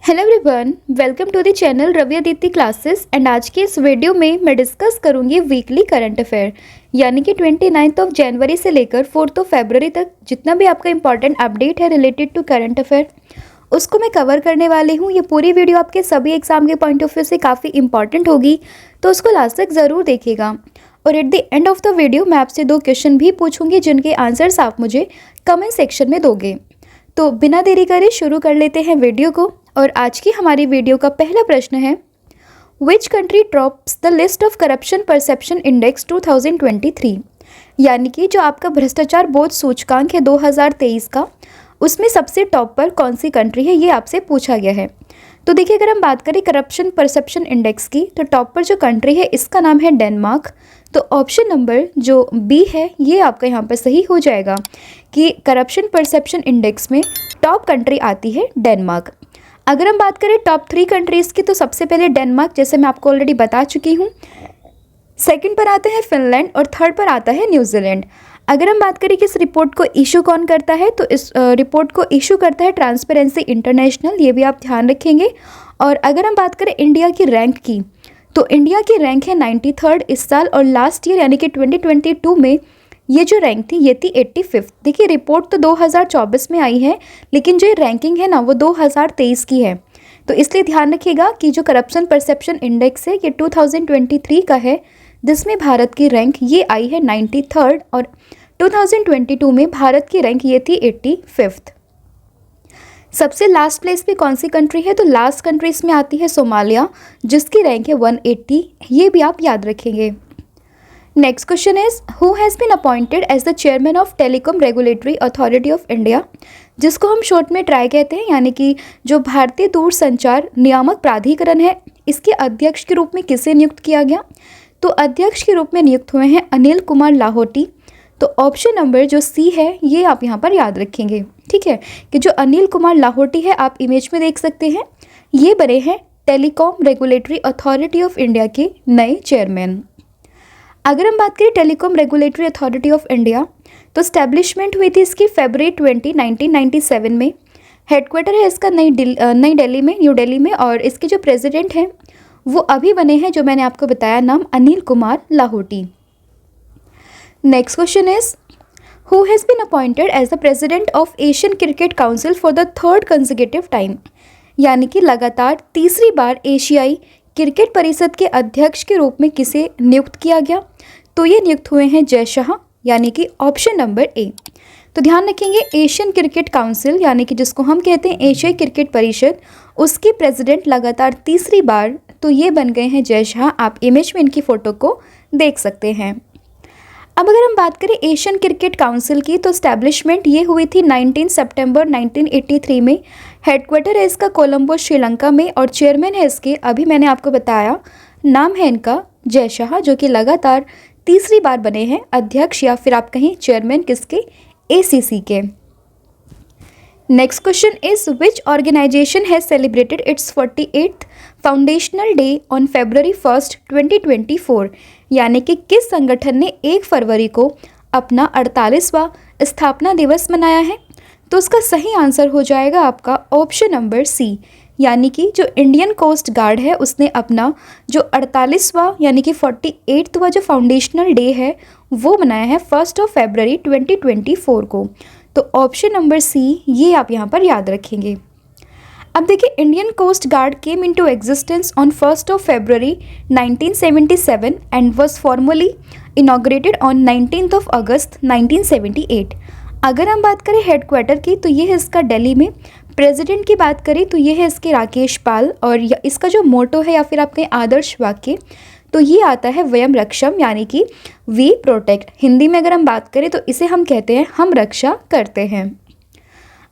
Hello everyone, welcome to the channel Ravi Aditi classes. And आज के इस वीडियो में मैं डिस्कस करूंगी वीकली करंट अफेयर, यानी कि 29 जनवरी से लेकर 4 फरवरी तक जितना भी आपका इंपॉर्टेंट अपडेट है रिलेटेड टू करंट अफेयर उसको मैं कवर करने वाली हूँ। ये पूरी वीडियो आपके सभी एग्जाम के पॉइंट ऑफ व्यू से काफ़ी इंपॉर्टेंट होगी, तो उसको लास्ट तक ज़रूर देखिएगा। और at the end of the video मैं आपसे 2 क्वेश्चन भी पूछूंगी जिनके आंसर्स आप मुझे कमेंट सेक्शन में दोगे। तो बिना देरी करे शुरू कर लेते हैं वीडियो को। और आज की हमारी वीडियो का पहला प्रश्न है, which country tops the list of corruption perception index 2023, यानी कि जो आपका भ्रष्टाचार बोध सूचकांक है 2023 का, उसमें सबसे टॉप पर कौन सी कंट्री है, ये आपसे पूछा गया है। तो देखिए, अगर हम बात करें करप्शन परसेप्शन इंडेक्स की, तो टॉप पर जो कंट्री है इसका नाम है डेनमार्क। तो ऑप्शन नंबर जो बी है ये आपका यहाँ पर सही हो जाएगा कि करप्शन परसेप्शन इंडेक्स में टॉप कंट्री आती है डेनमार्क। अगर हम बात करें टॉप 3 कंट्रीज़ की, तो सबसे पहले डेनमार्क, जैसे मैं आपको ऑलरेडी बता चुकी हूँ। सेकंड पर आता है फिनलैंड और थर्ड पर आता है न्यूजीलैंड। अगर हम बात करें कि इस रिपोर्ट को इशू कौन करता है, तो इस रिपोर्ट को इशू करता है ट्रांसपेरेंसी इंटरनेशनल, ये भी आप ध्यान रखेंगे। और अगर हम बात करें इंडिया की रैंक की, तो इंडिया की रैंक है 93rd इस साल, और लास्ट ईयर यानी कि 2022 में ये जो रैंक थी ये थी 85th। देखिए, रिपोर्ट तो 2024 में आई है, लेकिन जो रैंकिंग है ना वो 2023 की है। तो इसलिए ध्यान रखिएगा कि जो करप्शन परसेप्शन इंडेक्स है ये 2023 का है, जिसमें भारत की रैंक ये आई है 93rd, और 2022 में भारत की रैंक ये थी 85th। सबसे लास्ट प्लेस पे कौन सी कंट्री है, तो लास्ट कंट्रीज में आती है सोमालिया, जिसकी रैंक है 180। ये भी आप याद रखेंगे। Next question is, who has been appointed as the chairman of telecom regulatory authority of India, जिसको हम शॉर्ट में ट्राई कहते हैं, यानी कि जो भारतीय दूरसंचार नियामक प्राधिकरण है, इसके अध्यक्ष के रूप में किसे नियुक्त किया गया। तो अध्यक्ष के रूप में नियुक्त हुए हैं अनिल कुमार लाहोटी। तो ऑप्शन नंबर जो सी है ये आप यहाँ पर याद रखेंगे, ठीक है, कि जो अनिल कुमार लाहोटी है, आप इमेज में देख सकते हैं, ये बने हैं telecom regulatory authority of India के नए चेयरमैन। अगर हम बात करें telecom regulatory authority of India, तो स्टैब्लिशमेंट हुई थी इसकी फरवरी 20, 1997 में। हेडक्वार्टर है इसका नई दिल्ली में, न्यू दिल्ली में, और इसके जो प्रेसिडेंट हैं वो अभी बने हैं, जो मैंने आपको बताया नाम, Anil Kumar Lahoti. Next question is, who has been appointed as the president of Asian cricket council for the 3rd consecutive time, यानी कि लगातार तीसरी बार एशियाई क्रिकेट परिषद के अध्यक्ष के रूप में किसे नियुक्त किया गया। तो ये नियुक्त हुए हैं जय शाह, यानी कि ऑप्शन नंबर ए। तो ध्यान रखेंगे, एशियन क्रिकेट काउंसिल यानी कि जिसको हम कहते हैं एशियाई क्रिकेट परिषद, उसके प्रेसिडेंट लगातार तीसरी बार तो ये बन गए हैं जय शाह। आप इमेज में इनकी फ़ोटो को देख सकते हैं। अब अगर हम बात करें एशियन क्रिकेट काउंसिल की, तो स्टैब्लिशमेंट ये हुई थी 19 सितंबर 1983 में। हेडक्वार्टर है इसका कोलंबो श्रीलंका में, और चेयरमैन है इसके, अभी मैंने आपको बताया नाम है इनका जय शाह, जो कि लगातार तीसरी बार बने हैं अध्यक्ष, या फिर आप कहें चेयरमैन किसके, एसीसी के। Next question is, which organisation has celebrated its 48th foundational day on February 1, 2024, यानी कि किस संगठन ने 1 फरवरी को अपना 48वां स्थापना दिवस मनाया है। तो उसका सही आंसर हो जाएगा आपका ऑप्शन नंबर सी, यानी कि जो इंडियन कोस्ट गार्ड है उसने अपना जो 48वां यानी कि 48वां जो फाउंडेशनल डे है वो मनाया है 1 फरवरी 2024 को। तो ऑप्शन नंबर सी ये आप यहाँ पर याद रखेंगे। अब देखिए, Indian coast guard came into existence on 1 फरवरी 1977 and was formally inaugurated on 19 अगस्त 1978। अगर हम बात करें हेडक्वार्टर की, तो ये है इसका दिल्ली में। प्रेसिडेंट की बात करें तो ये है इसके राकेश पाल, और इसका जो मोटो है या फिर आपके आदर्श वाक्य, तो ये आता है वयम रक्षम, यानी कि वी प्रोटेक्ट। हिंदी में अगर हम बात करें तो इसे हम कहते हैं हम रक्षा करते हैं।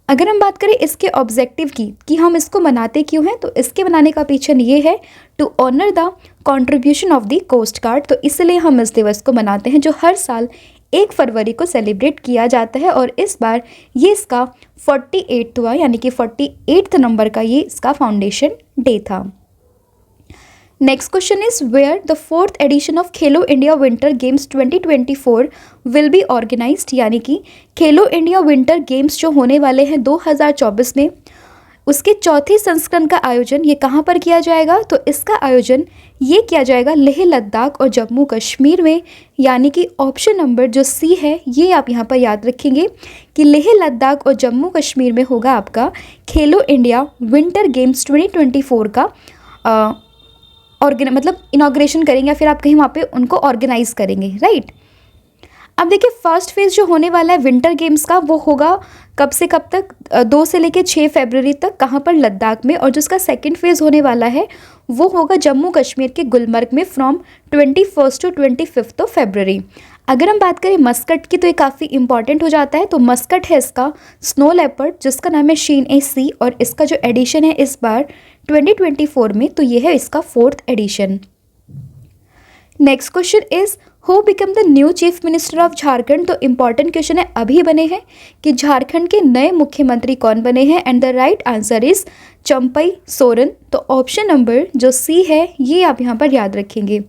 अगर हम बात करें इसके ऑब्जेक्टिव की कि हम इसको मनाते क्यों हैं, तो इसके मनाने का पीछे ये है to honour the contribution of the coast guard. तो इसलिए हम इस दिवस को मनाते हैं, जो हर साल 1 फरवरी को सेलिब्रेट किया जाता है, और इस बार ये इसका 48वां यानी कि 48th नंबर का ये इसका फाउंडेशन डे था। Next question is, where the 4th edition of Khelo India winter games 2024 will be organised, यानी कि खेलो इंडिया विंटर गेम्स जो होने वाले हैं 2024 में, उसके चौथे संस्करण का आयोजन ये कहाँ पर किया जाएगा? तो इसका आयोजन ये किया जाएगा लेह लद्दाख और जम्मू कश्मीर में, यानी कि ऑप्शन नंबर जो सी है ये आप यहाँ पर याद रखेंगे कि लेह लद्दाख और जम्मू कश्मीर में होगा आपका खेलो इंडिया विंटर गेम्स 2024 का मतलब इनॉग्रेशन करेंगे या फिर आप कहीं वहाँ पे उनको ऑर्गेनाइज करेंगे, राइट। अब देखिए फर्स्ट फेज़ जो होने वाला है विंटर गेम्स का वो होगा कब से कब तक? 2 से लेकर 6 फरवरी तक, कहाँ पर? लद्दाख में। और जो उसका सेकंड फेज़ होने वाला है वो होगा जम्मू कश्मीर के गुलमर्ग में फ्रॉम 21 टू 25 फरवरी। अगर हम बात करें मस्कट की तो ये काफ़ी इंपॉर्टेंट हो जाता है। तो मस्कट है इसका स्नो लेपर्ड जिसका नाम है शीन ए सी, और इसका जो एडिशन है इस बार 2024 में, तो ये है इसका 4th edition. Next question is who become the new chief minister of Jharkhand. तो इंपॉर्टेंट क्वेश्चन है, अभी बने हैं कि झारखंड के नए मुख्यमंत्री कौन बने हैं? And the right answer is Champai Soren. तो ऑप्शन नंबर जो सी है ये आप यहाँ पर याद रखेंगे।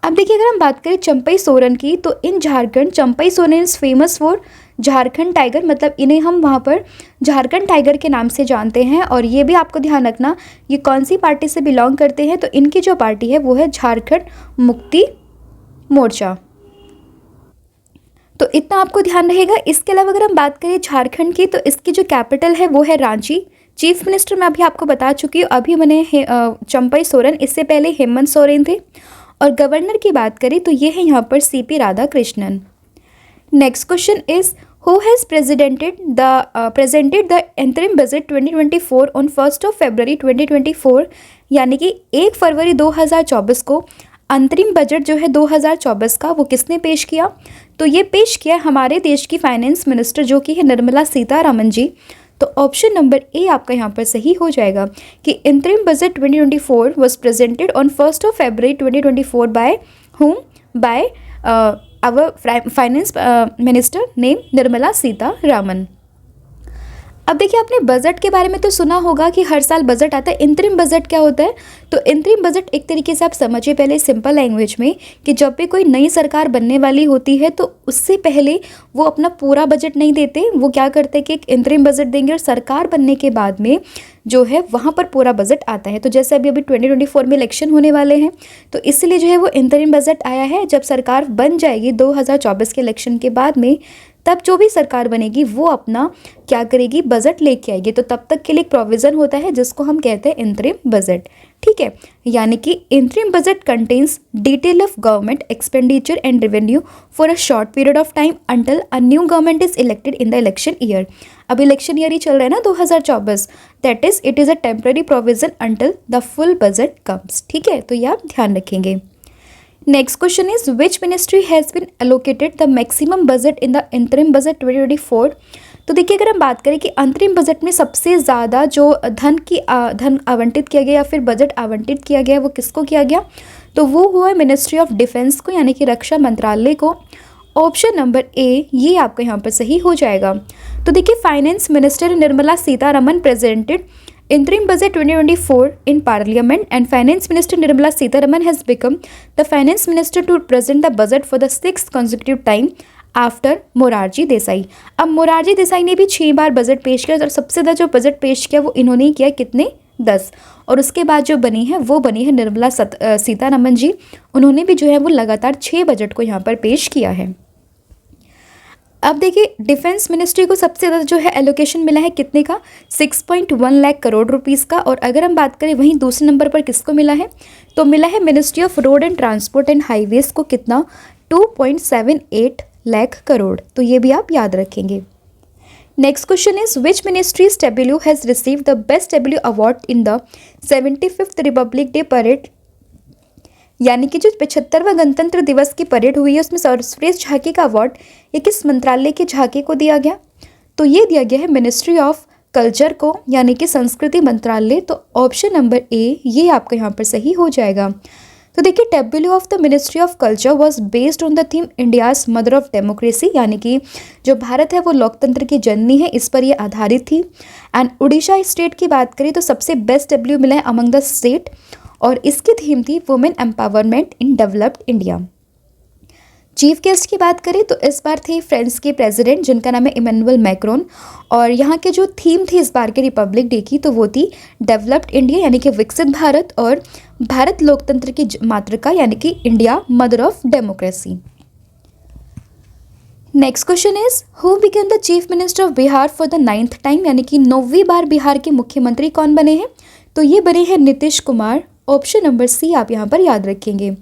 अब देखिए अगर हम बात करें चंपई सोरेन की तो in Jharkhand Champai Soren is famous for Jharkhand tiger, मतलब इन्हें हम वहाँ पर झारखंड टाइगर के नाम से जानते हैं। और ये भी आपको ध्यान रखना ये कौन सी पार्टी से बिलोंग करते हैं? तो इनकी जो पार्टी है वो है झारखंड मुक्ति मोर्चा। तो इतना आपको ध्यान रहेगा। इसके अलावा अगर हम बात करें झारखंड की तो इसकी जो कैपिटल है वो है रांची। चीफ मिनिस्टर मैं अभी आपको बता चुकी हूँ, अभी बने चंपई सोरेन, इससे पहले हेमंत सोरेन थे। और गवर्नर की बात करें तो ये है यहाँ पर CP Radhakrishnan. Next question is who has presented the interim budget 2024 on 1 फरवरी 2024, यानी कि 1 फरवरी 2024 को अंतरिम बजट जो है 2024 का वो किसने पेश किया? तो ये पेश किया हमारे देश की फाइनेंस मिनिस्टर जो कि है निर्मला सीतारमन जी। तो ऑप्शन नंबर ए आपका यहाँ पर सही हो जाएगा कि interim budget 2024 was presented on 1 फरवरी 2024 by whom? By our finance minister name Nirmala Sitharaman. अब देखिए आपने बजट के बारे में तो सुना होगा कि हर साल बजट आता है। इंतरिम बजट क्या होता है? तो इंतरिम बजट एक तरीके से आप समझिए पहले सिंपल लैंग्वेज में कि जब भी कोई नई सरकार बनने वाली होती है तो उससे पहले वो अपना पूरा बजट नहीं देते, वो क्या करते हैं कि एक इंतरिम बजट देंगे और सरकार बनने के बाद में जो है वहाँ पर पूरा बजट आता है। तो जैसे अभी 2024 में इलेक्शन होने वाले हैं तो इसलिए जो है वो इंतरिम बजट आया है। जब सरकार बन जाएगी 2024 के इलेक्शन के बाद में, तब जो भी सरकार बनेगी वो अपना क्या करेगी? बजट लेके आएगी। तो तब तक के लिए एक प्रोविज़न होता है जिसको हम कहते हैं इंतरिम बजट, ठीक है। यानी कि interim budget contains detail of government expenditure and revenue for a short period of time until a new government is elected in the election year. अब इलेक्शन ईयर ही चल रहा है ना 2024, that is it is a temporary provision until the full budget comes, ठीक है। तो ये आप ध्यान रखेंगे। Next question is which ministry has been allocated the maximum budget in the इंतरिम budget 2024। तो देखिए अगर हम बात करें कि अंतरिम बजट में सबसे ज़्यादा जो धन आवंटित किया गया या फिर बजट आवंटित किया गया वो किसको किया गया? तो वो हुआ है मिनिस्ट्री ऑफ डिफेंस को, यानी कि रक्षा मंत्रालय को। ऑप्शन नंबर ए ये आपका यहाँ पर सही हो जाएगा। तो देखिए finance minister Nirmala Sitharaman presented interim budget 2024 in parliament and finance minister Nirmala Sitharaman has become the finance minister to present the budget for the 6th consecutive time after Morarji Desai. अब मोरारजी देसाई ने भी 6 बार बजट पेश किया और सबसे ज़्यादा जो बजट पेश किया वो इन्होंने ही किया, कितने? 10। और उसके बाद जो बनी है वो बनी है निर्मला सीतारमन जी। उन्होंने भी जो है वो लगातार 6 बजट को यहाँ पर पेश किया है। अब देखिए डिफेंस मिनिस्ट्री को सबसे ज़्यादा जो है एलोकेशन मिला है कितने का? 6.1 लाख करोड़ रुपीस का। और अगर हम बात करें वहीं दूसरे नंबर पर किसको मिला है? तो मिला है ministry of road and transport and highways को कितना? 2.78 लाख करोड़। तो ये भी आप याद रखेंगे। Next question is which ministries W has received the best W award in the 75th Republic day parade, यानी कि जो 75वां गणतंत्र दिवस की परेड हुई है उसमें सर्वश्रेष्ठ झांकी का अवार्ड ये किस मंत्रालय के झांकी को दिया गया? तो ये दिया गया है मिनिस्ट्री ऑफ कल्चर को, यानी कि संस्कृति मंत्रालय। तो ऑप्शन नंबर ए ये आपका यहाँ पर सही हो जाएगा। तो देखिए W of the ministry of culture was based on the theme India's mother of democracy, यानी कि जो भारत है वो लोकतंत्र की जननी है, इस पर ये आधारित थी। एंड उड़ीसा स्टेट की बात करें तो सबसे बेस्ट डब्ल्यू मिला है अमंग द स्टेट और इसकी थीम थी women empowerment in developed India. Chief guest की बात करें तो इस बार थे फ्रांस के प्रेसिडेंट जिनका नाम है इमैनुअल मैक्रोन। और यहाँ के जो थीम थी इस बार के रिपब्लिक डे की तो वो थी डेवलप्ड इंडिया यानी कि विकसित भारत, और भारत लोकतंत्र की मातृका यानी कि India mother of democracy. Next question is who became the chief minister of Bihar for the 9th time, यानी कि 9वीं बार बिहार के मुख्यमंत्री कौन बने हैं? तो ये बने हैं Nitish Kumar. Option number C आप यहाँ पर याद रखेंगे।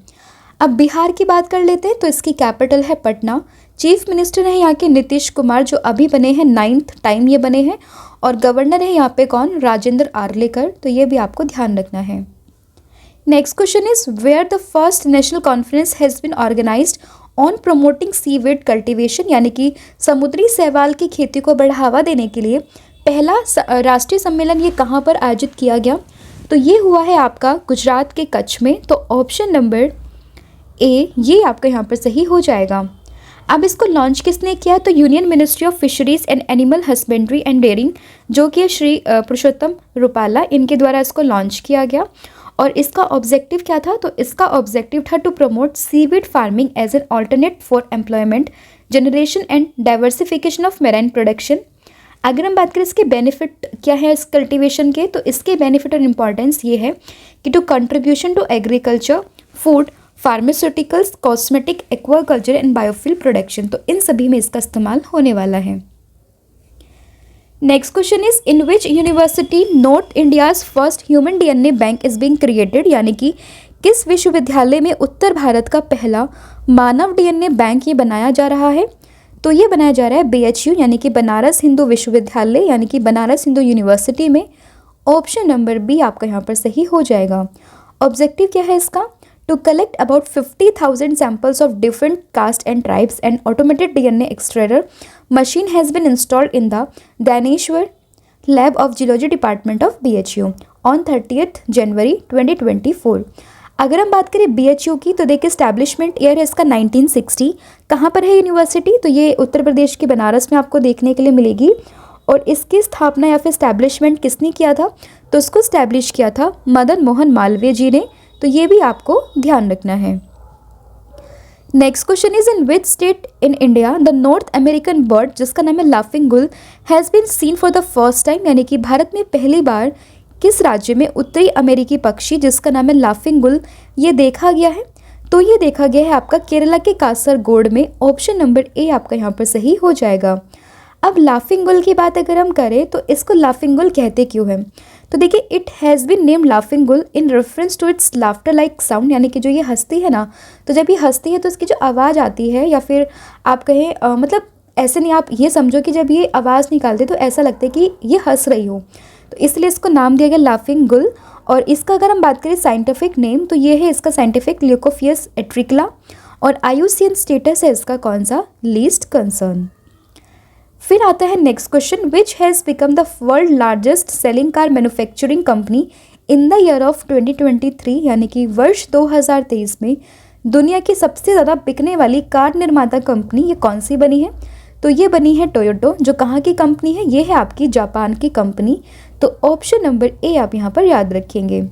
अब बिहार की बात कर लेते हैं तो इसकी कैपिटल है पटना। चीफ मिनिस्टर है यहाँ के नीतीश कुमार जो अभी बने हैं 9th टाइम ये बने हैं, और गवर्नर है यहाँ पे कौन? राजेंद्र आर्लेकर। तो ये भी आपको ध्यान रखना है। Next question is where the first national conference has been organised on promoting seaweed cultivation, यानी कि समुद्री शैवाल की खेती को बढ़ावा देने के लिए पहला राष्ट्रीय सम्मेलन ये कहाँ पर आयोजित किया गया? तो ये हुआ है आपका गुजरात के कच्छ में। तो ऑप्शन नंबर ए ये आपका यहाँ पर सही हो जाएगा। अब इसको लॉन्च किसने किया? तो union ministry of fisheries and animal husbandry and dairying जो कि श्री पुरुषोत्तम रुपाला इनके द्वारा इसको लॉन्च किया गया। और इसका ऑब्जेक्टिव क्या था? तो इसका ऑब्जेक्टिव था to promote seaweed farming as an alternate for employment generation and diversification of marine production. अगर हम बात करें इसके बेनिफिट क्या है इस कल्टीवेशन के, तो इसके बेनिफिट और इम्पॉर्टेंस ये है कि to contribution to agriculture, food, pharmaceuticals, cosmetic, aquaculture and biofuel production. तो इन सभी में इसका इस्तेमाल होने वाला है। Next question is in which university north India's first human DNA bank is being created, यानी कि किस विश्वविद्यालय में उत्तर भारत का पहला मानव डीएनए बैंक ये बनाया जा रहा है? तो ये बनाया जा रहा है BHU यानी कि बनारस हिंदू विश्वविद्यालय यानी कि बनारस हिंदू यूनिवर्सिटी में। ऑप्शन नंबर बी आपका यहाँ पर सही हो जाएगा। ऑब्जेक्टिव क्या है इसका? To collect about 50,000 samples of different caste and tribes and automated DNA extractor machine has been installed in the Daneshwar lab of Geology Department of BHU on 30th January 2024। अगर हम बात करें BHU की तो देखिए स्टैब्लिशमेंट ईयर है इसका 1960। कहाँ पर है यूनिवर्सिटी? तो ये उत्तर प्रदेश के बनारस में आपको देखने के लिए मिलेगी। और इसकी स्थापना या फिर स्टैब्लिशमेंट किसने किया था? तो इसको स्टैब्लिश किया था मदन मोहन मालवीय जी ने। तो ये भी आपको ध्यान रखना है। Next question is in which state in India the North American bird जिसका नाम है laughing gull has been seen for the first time, यानी कि भारत में पहली बार किस राज्य में उत्तरी अमेरिकी पक्षी जिसका नाम है लाफिंग गुल ये देखा गया है? तो ये देखा गया है आपका केरला के कासरगोड में। ऑप्शन नंबर ए आपका यहाँ पर सही हो जाएगा। अब लाफिंग गुल की बात अगर हम करें तो इसको लाफिंग गुल कहते क्यों हैं? तो देखिए it has been name laughing gull in reference to its laughter like sound, यानी कि जो ये हंसती है ना, तो जब ये हंसती है तो इसकी जो आवाज़ आती है, या फिर आप कहें मतलब ऐसे नहीं, आप ये समझो कि जब ये आवाज़ निकालते तो ऐसा लगता है कि ये हंस रही हो, तो इसलिए इसको नाम दिया गया लाफिंग गुल। और इसका अगर हम बात करें साइंटिफिक नेम तो ये है इसका साइंटिफिक ल्यूकोफियस एट्रिकला, और IUCN स्टेटस है इसका कौन सा? Least concern. फिर आता है next question which has become the world largest selling car manufacturing company in the year of 2023, यानी कि वर्ष 2023 में दुनिया की सबसे ज़्यादा बिकने वाली कार निर्माता कंपनी ये कौन सी बनी है? तो ये बनी है टोयोटो। जो कहाँ की कंपनी है? ये है आपकी जापान की कंपनी। तो ऑप्शन नंबर ए आप यहाँ पर याद रखेंगे।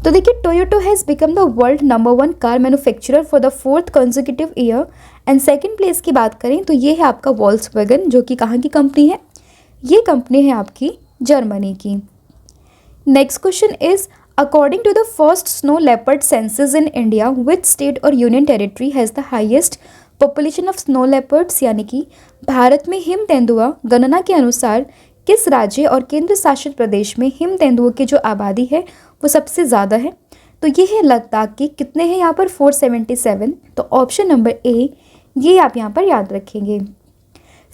तो देखिए Toyota has become the world number 1 car manufacturer for the 4th consecutive year. And second place की बात करें तो ये है आपका वॉल्क्सवैगन जो कि कहाँ की कंपनी है? ये कंपनी है आपकी जर्मनी की। Next question is according to the first snow leopard census in India which state or union territory has the highest population of snow leopards, यानी कि भारत में हिम तेंदुआ गणना के अनुसार किस राज्य और केंद्र शासित प्रदेश में हिम तेंदुओं की जो आबादी है वो सबसे ज़्यादा है? तो ये है लद्दाख की। कितने हैं यहाँ पर? 477। तो ऑप्शन नंबर ए ये आप यहाँ पर याद रखेंगे।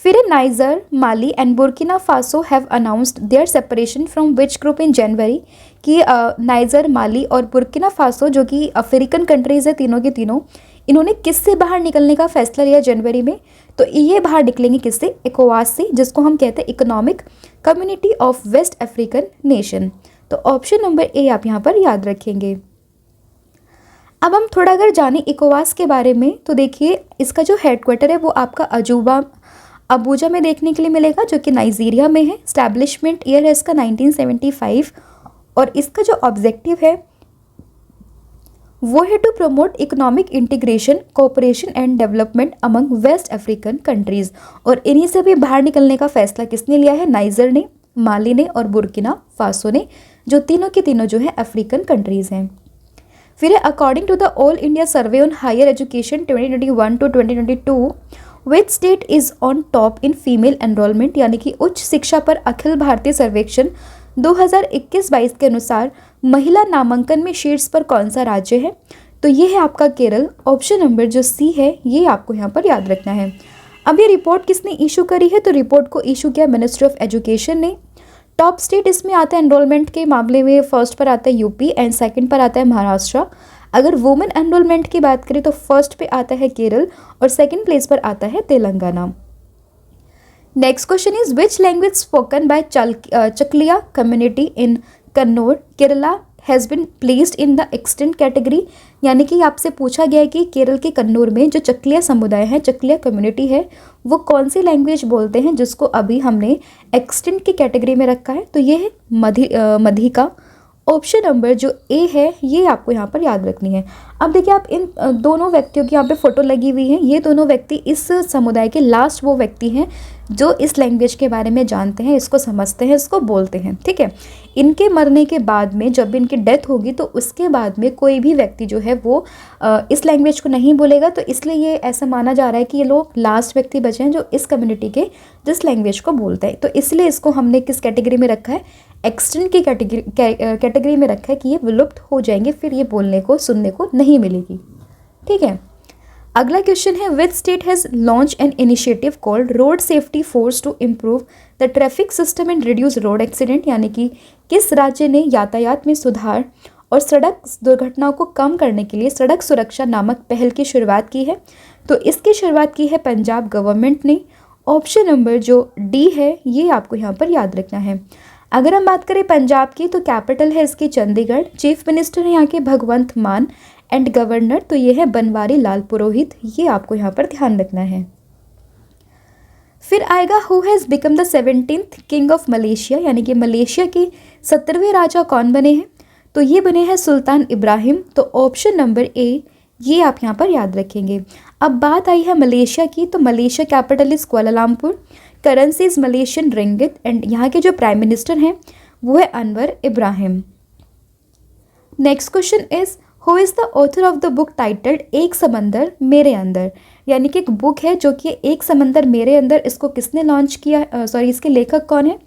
फिर Niger, Mali and Burkina Faso have announced their separation from which group in January, कि नाइजर, माली और बुर्किना फासो जो कि अफ्रीकन कंट्रीज़ है तीनों के तीनों, इन्होंने किससे बाहर निकलने का फैसला लिया जनवरी में? तो ये बाहर निकलेंगे किससे? इकोवास से, जिसको हम कहते हैं economic community of West African nation. तो ऑप्शन नंबर ए आप यहाँ पर याद रखेंगे। अब हम थोड़ा अगर जाने इकोवास के बारे में तो देखिए इसका जो हेडक्वार्टर है वो आपका अबूजा में देखने के लिए मिलेगा जो कि नाइजीरिया में है। स्टैब्लिशमेंट ईयर है इसका 1975 और इसका जो ऑब्जेक्टिव है वो है to promote economic integration, cooperation and development among West African countries. और इन्हीं से भी बाहर निकलने का फैसला किसने लिया है? नाइजर ने, माली ने और बुर्किना फासो ने, जो तीनों के तीनों जो है अफ्रीकन कंट्रीज़ हैं। फिर according to the all India survey on higher education 2021 to 2022, which state is on top in female enrolment, यानी कि उच्च शिक्षा पर अखिल भारतीय सर्वेक्षण 2021-22 के अनुसार महिला नामांकन में शीर्ष पर कौन सा राज्य है? तो ये है आपका केरल। ऑप्शन नंबर जो सी है ये आपको यहाँ पर याद रखना है। अब ये रिपोर्ट किसने इशू करी है? तो रिपोर्ट को इशू किया मिनिस्ट्री ऑफ एजुकेशन ने। टॉप स्टेट इसमें आता है एनरोलमेंट के मामले में, फर्स्ट पर आता है यूपी एंड सेकंड पर आता है महाराष्ट्र। अगर वुमेन एनरोलमेंट की बात करें तो फर्स्ट पे आता है केरल और सेकंड प्लेस पर आता है Telangana. Next question is which language spoken by Chakliya community in Kannur Kerala has been placed in the extinct category, यानी कि आपसे पूछा गया है कि केरल के कन्नौर में जो चकलिया समुदाय है, चकलिया कम्युनिटी है, वो कौन सी लैंग्वेज बोलते हैं जिसको अभी हमने एक्सटेंट की कैटेगरी में रखा है? तो ये है मधिका। ऑप्शन नंबर जो ए है ये आपको यहाँ पर याद रखनी है। अब देखिए आप इन दोनों व्यक्तियों की यहाँ पे फोटो लगी हुई है। ये दोनों व्यक्ति इस समुदाय के लास्ट वो व्यक्ति हैं जो इस लैंग्वेज के बारे में जानते हैं, इसको समझते हैं, इसको बोलते हैं। ठीक है, इनके मरने के बाद में जब इनकी डेथ होगी तो उसके बाद में कोई भी व्यक्ति जो है वो इस लैंग्वेज को नहीं बोलेगा। तो इसलिए ये ऐसा माना जा रहा है कि ये लोग लास्ट व्यक्ति बचे हैं जो इस कम्युनिटी के जिस लैंग्वेज को बोलते हैं। तो इसलिए इसको हमने किस कैटेगरी में रखा है? एक्सटेंट की कैटेगरी में रखा है कि ये विलुप्त हो जाएंगे, फिर ये बोलने को सुनने को नहीं मिलेगी। ठीक है, अगला क्वेश्चन है which state has launch an initiative called road safety force to improve the traffic system and reduce road accident, यानी कि किस राज्य ने यातायात में सुधार और सड़क दुर्घटनाओं को कम करने के लिए सड़क सुरक्षा नामक पहल की शुरुआत की है? तो इसकी शुरुआत की है पंजाब गवर्नमेंट ने। ऑप्शन नंबर जो डी है ये आपको यहाँ पर याद रखना है। अगर हम बात करें पंजाब की तो कैपिटल है इसकी चंडीगढ़, चीफ मिनिस्टर है यहाँ के भगवंत मान एंड गवर्नर तो ये है बनवारी लाल पुरोहित। ये आपको यहाँ पर ध्यान रखना है। फिर आएगा who has become the 17th king of Malaysia, यानी कि मलेशिया के 17वें राजा कौन बने हैं? तो ये बने हैं सुल्तान इब्राहिम। तो ऑप्शन नंबर ए ये आप यहाँ पर याद रखेंगे। अब बात आई है मलेशिया की, तो Malaysia capital is Kuala Lumpur, currency is Malaysian ringgit and यहाँ के जो प्राइम मिनिस्टर हैं वो है Anwar Ibrahim. Next question is who is the author of the book titled एक समंदर मेरे अंदर, यानी कि एक बुक है जो कि एक समंदर मेरे अंदर, इसको किसने लॉन्च किया? इसके लेखक कौन है?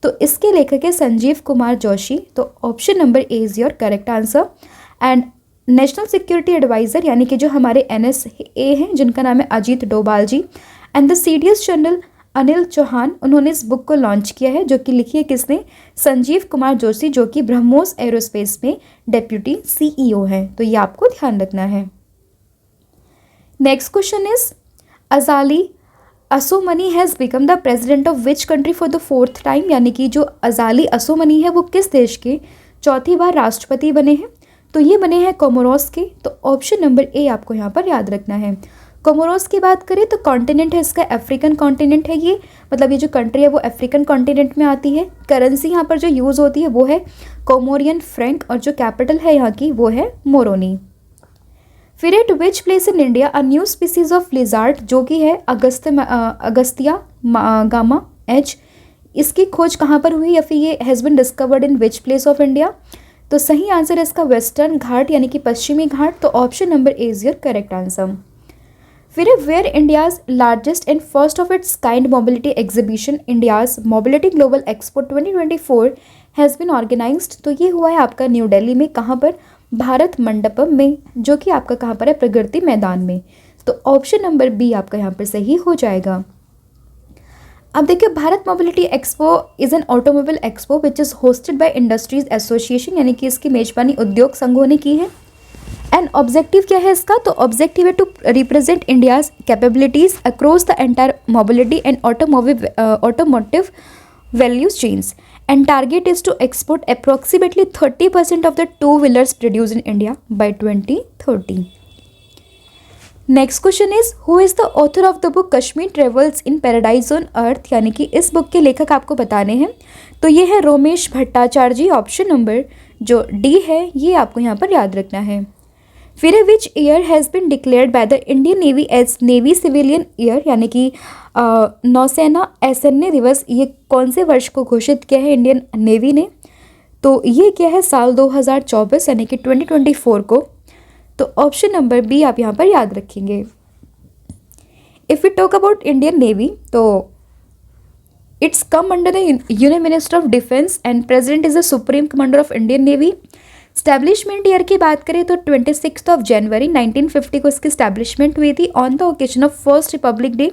तो इसके लेखक है संजीव कुमार जोशी। तो option number A is your correct answer. And national security adviser यानी कि जो हमारे NSA हैं जिनका नाम है Ajit Doval ji and the CDS general Anil Chauhan, उन्होंने इस बुक को लॉन्च किया है जो कि लिखी है किसने? संजीव कुमार जोशी, जो कि ब्रह्मोस एरोस्पेस में डेप्यूटी CEO हैं। तो ये आपको ध्यान रखना है। Next question is Azali असोमनी has become the president of which country for the 4th time, यानी कि जो अजाली असोमनी है वो किस देश के चौथी बार राष्ट्रपति बने हैं? तो ये बने हैं कोमोरोस के। तो ऑप्शन नंबर ए आपको यहाँ पर याद रखना है। कोमोरोस की बात करें तो कॉन्टिनेंट है इसका अफ्रीकन कॉन्टिनेंट है ये, मतलब ये जो कंट्री है वो अफ्रीकन कॉन्टिनेंट में आती है। करेंसी यहाँ पर जो यूज़ होती है वो है कोमोरियन फ्रैंक और जो कैपिटल है यहाँ की वो है मोरोनी। फिर eight which place in India a new species of lizard जो कि है अगस्तिया गामा एच, इसकी खोज कहाँ पर हुई या फिर ये has been discovered in which place of India? तो सही आंसर है इसका वेस्टर्न घाट यानी कि पश्चिमी घाट। तो option number A is your correct answer. फिर where India's largest and first of its kind mobility exhibition India's mobility global expo 2024 has been organised, तो ये हुआ है आपका न्यू दिल्ली में। कहाँ पर? भारत मंडपम में, जो कि आपका कहाँ पर है? प्रगति मैदान में। तो ऑप्शन नंबर बी आपका यहाँ पर सही हो जाएगा। अब देखिए Bharat mobility expo is an automobile expo which is hosted by industries association, यानी कि इसकी मेजबानी उद्योग संघों ने की है। एंड ऑब्जेक्टिव क्या है इसका? तो ऑब्जेक्टिव है to represent India's capabilities across the entire mobility and automotive value chains and target is to export approximately 30% of the 2-व्हीलर्स produce in India by 2030। Next question is who is the author of the book Kashmir travels in paradise on earth, यानी कि इस book के लेखक आपको बताने हैं। तो ये है रोमेश भट्टाचार्य जी। ऑप्शन नंबर जो डी है ये आपको यहाँ पर याद रखना है। फिर है which year has been declared by the Indian navy as navy civilian year, यानी कि नौसेना ऐसन्य दिवस ये कौन से वर्ष को घोषित किया है इंडियन नेवी ने? तो ये क्या है, साल 2024 यानी कि 2024 को। तो ऑप्शन नंबर बी आप यहाँ पर याद रखेंगे। If we talk about Indian navy तो it's come under the union minister of defence and president is the supreme commander of Indian navy. Establishment year की बात करें तो 26 जनवरी 1950 को इसकी स्टैब्लिशमेंट हुई थी on the occasion of first Republic day.